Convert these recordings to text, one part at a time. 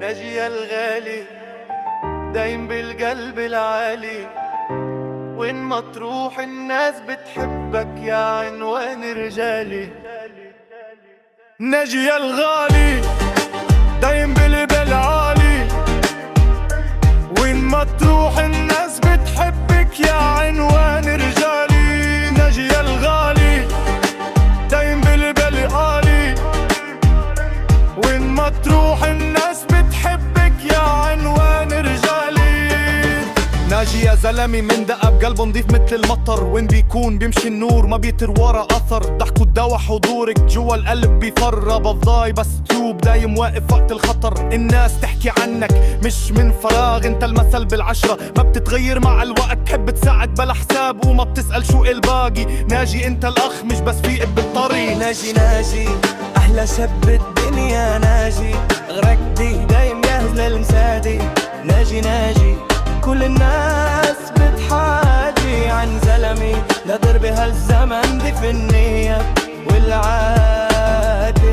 ناجي يا الغالي دايم بالقلب العالي، وين ما تروح الناس بتحبك يا عنوان رجالي. ناجي يا الغالي دايم بالقلب العالي، وين ما تروح الناس بتحبك يا عنوان رجالي. ناجي يا الغالي دايم بالقلب العالي، وين ما تروح الناس بتحبك يا عنوان رجالي. ناجي يا زلمي من دقة بقلبه نضيف مثل المطر، وين بيكون بيمشي النور ما بيتر ورا أثر. ضحكوا الدوا حضورك جوا القلب بيفر، بفضاي بس تيوب دايم واقف وقت الخطر. الناس تحكي عنك مش من فراغ، انت المثل بالعشرة ما بتتغير مع الوقت. تحب تساعد بلا حساب وما بتسأل شو الباقي. ناجي انت الأخ مش بس فيق بالطريق. ناجي ناجي أحلى شاب الدنيا، ناجي غرقدي دايم جاهز للمسادي. ناجي ناجي كل الناس بتحاجي عن زلمي، نادر بهالزمن دي في النية والعادي.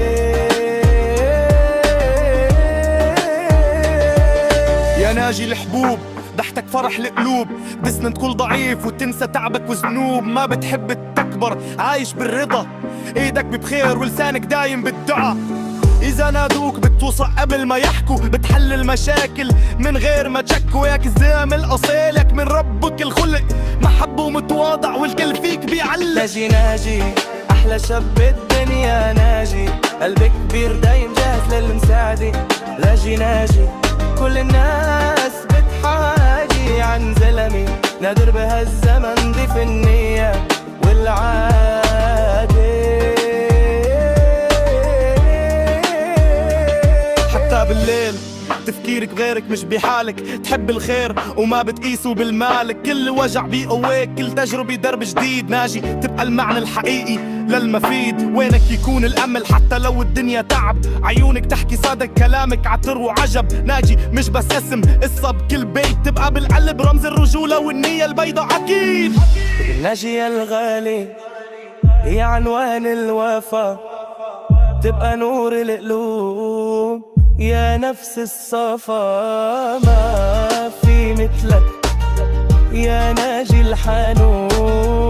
يا ناجي الحبوب ضحكتك فرح القلوب، بسند كل ضعيف وتنسى تعبك وذنوب. ما بتحب تكبر عايش بالرضا، ايدك بخير ولسانك دايم بالدعاء. إذا نادوك بتوصل قبل ما يحكوا، بتحل المشاكل من غير ما تشكوا. ياك الزلم الأصيلك من ربك الخلق، محب ومتواضع والكل فيك بيعلق. ناجي ناجي أحلى شاب الدنيا، ناجي قلبك كبير دايم جاهز للمساعدة. ناجي ناجي كل الناس بتحاجي عن زلمي، نادر بهالزمن دي في النية والعادة. بالليل تفكيرك غيرك مش بحالك، تحب الخير وما بتقيسه بالمالك. كل وجع بيقويك، كل تجربة درب جديد. ناجي تبقى المعنى الحقيقي للمفيد، وينك يكون الأمل حتى لو الدنيا تعب. عيونك تحكي صادق، كلامك عطر وعجب. ناجي مش بس اسم، قصة بكل بيت تبقى بالقلب، رمز الرجولة والنية البيضاء أكيد. ناجي يا الغالي هي عنوان الوفا، تبقى نور القلوب يا نفس الصفا. ما في مثلك يا ناجي الحنون.